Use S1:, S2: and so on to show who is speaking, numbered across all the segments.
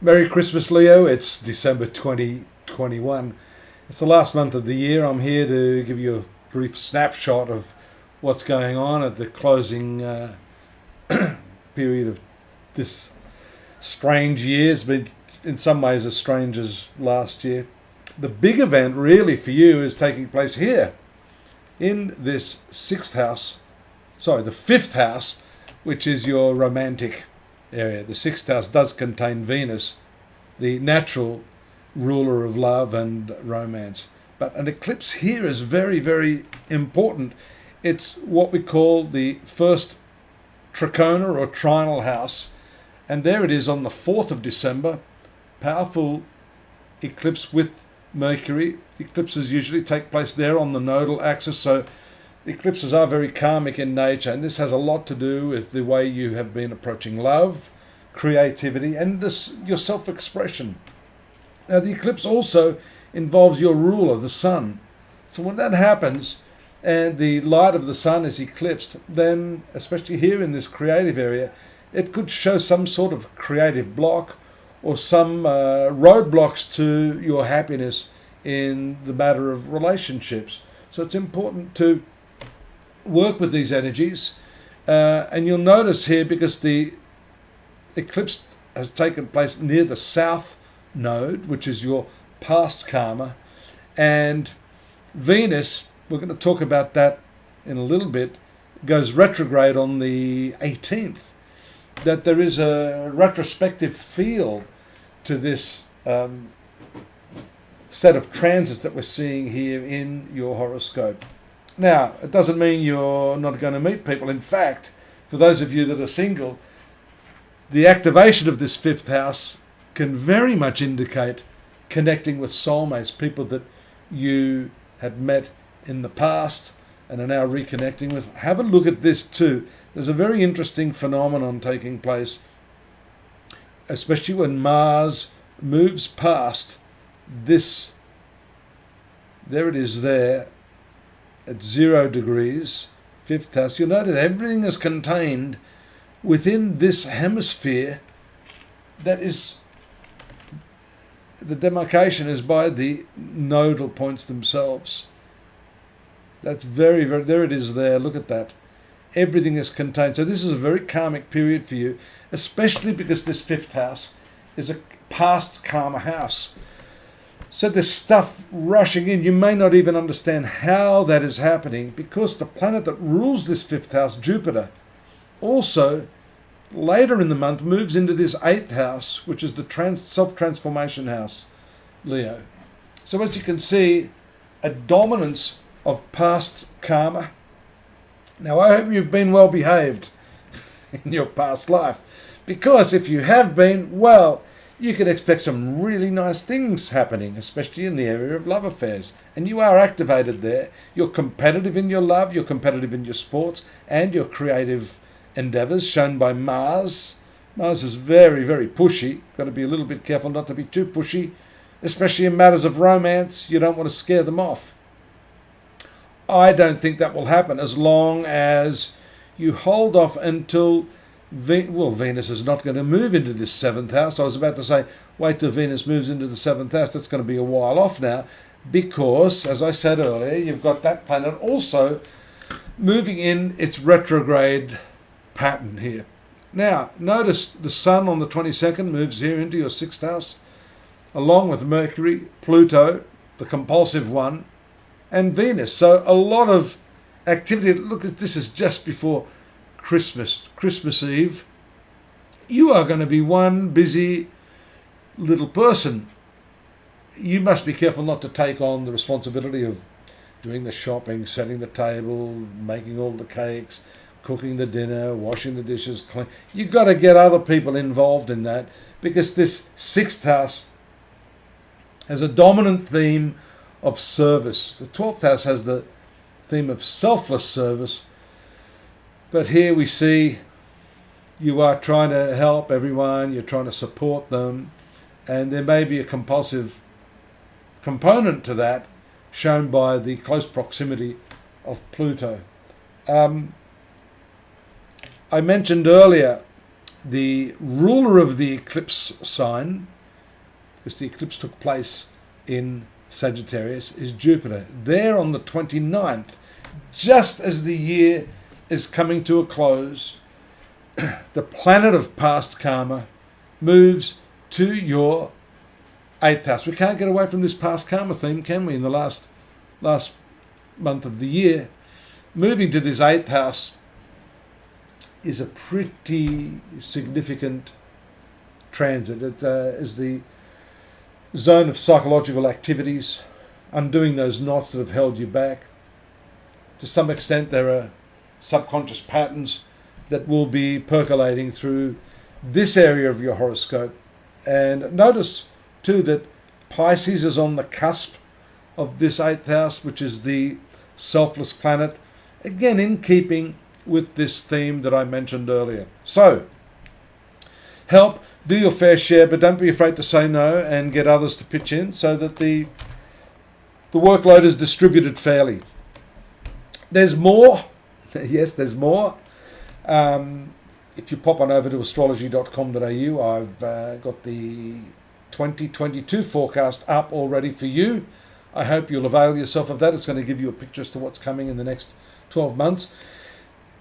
S1: Merry Christmas, Leo. It's December 2021. It's the last month of the year. I'm here to give you a brief snapshot of what's going on at the closing period of this strange year. It's been in some ways as strange as last year. The big event really for you is taking place here in this the fifth house, which is your romantic area. The sixth house does contain Venus, the natural ruler of love and romance. But an eclipse here is very, very important. It's what we call the first trachona or trinal house. And there it is on the 4th of December. Powerful eclipse with Mercury. Eclipses usually take place there on the nodal axis. So eclipses are very karmic in nature, and this has a lot to do with the way you have been approaching love, creativity, and your self-expression. Now, the eclipse also involves your ruler, the sun. So when that happens and the light of the sun is eclipsed, then, especially here in this creative area, it could show some sort of creative block or some roadblocks to your happiness in the matter of relationships. So it's important to work with these energies, and you'll notice here, because the eclipse has taken place near the south node, which is your past karma, and Venus, we're going to talk about that in a little bit, goes retrograde on the 18th, that there is a retrospective feel to this set of transits that we're seeing here in your horoscope. Now, it doesn't mean you're not going to meet people. In fact, for those of you that are single, the activation of this fifth house can very much indicate connecting with soulmates, people that you had met in the past and are now reconnecting with. Have a look at this too. There's a very interesting phenomenon taking place, especially when Mars moves past this. There it is there. At 0 degrees, fifth house. You'll notice everything is contained within this hemisphere. That is, the demarcation is by the nodal points themselves. That's very, very, there it is there. Look at that. Everything is contained. So this is a very karmic period for you, especially because this fifth house is a past karma house. So there's stuff rushing in. You may not even understand how that is happening, because the planet that rules this fifth house, Jupiter, also later in the month moves into this eighth house, which is the self-transformation house, Leo. So as you can see, a dominance of past karma. Now, I hope you've been well behaved in your past life, because if you have been, well, you can expect some really nice things happening, especially in the area of love affairs. And you are activated there. You're competitive in your love, you're competitive in your sports, and your creative endeavors, shown by Mars. Mars is very, very pushy. Got to be a little bit careful not to be too pushy, especially in matters of romance. You don't want to scare them off. I don't think that will happen as long as you hold off until Venus is not going to move into this seventh house. I was about to say, wait till Venus moves into the seventh house. That's going to be a while off now, because, as I said earlier, you've got that planet also moving in its retrograde pattern here. Now, notice the Sun on the 22nd moves here into your sixth house, along with Mercury, Pluto, the compulsive one, and Venus. So a lot of activity. Look at this, is just before Christmas Eve. You are going to be one busy little person. You must be careful not to take on the responsibility of doing the shopping, setting the table, making all the cakes, cooking the dinner, washing the dishes, clean. You've got to get other people involved in that, because this sixth house has a dominant theme of service. The 12th house has the theme of selfless service. But here we see you are trying to help everyone, you're trying to support them, and there may be a compulsive component to that, shown by the close proximity of Pluto. I mentioned earlier the ruler of the eclipse sign, because the eclipse took place in Sagittarius, is Jupiter. There on the 29th, just as the year is coming to a close, the planet of past karma moves to your 8th house. We can't get away from this past karma theme, can we, in the last month of the year? Moving to this 8th house is a pretty significant transit. It is the zone of psychological activities, undoing those knots that have held you back. To some extent, there are subconscious patterns that will be percolating through this area of your horoscope. And notice too that Pisces is on the cusp of this 8th house, which is the selfless planet, again in keeping with this theme that I mentioned earlier. So, help, do your fair share, but don't be afraid to say no and get others to pitch in so that the workload is distributed fairly. There's more. Yes, there's more. If you pop on over to astrology.com.au, I've got the 2022 forecast up already for you. I hope you'll avail yourself of that. It's going to give you a picture as to what's coming in the next 12 months.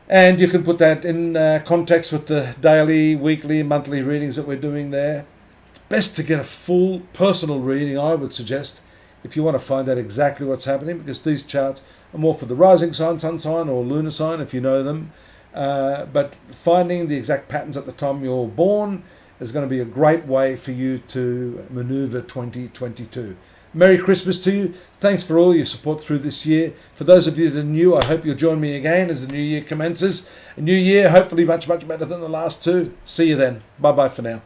S1: And you can put that in context with the daily, weekly, monthly readings that we're doing there. It's best to get a full personal reading, I would suggest, if you want to find out exactly what's happening, because these charts are more for the rising sign, sun sign, or lunar sign, if you know them. But finding the exact patterns at the time you're born is going to be a great way for you to maneuver 2022. Merry Christmas to you. Thanks for all your support through this year. For those of you that are new, I hope you'll join me again as the new year commences. A new year, hopefully much, much better than the last two. See you then. Bye-bye for now.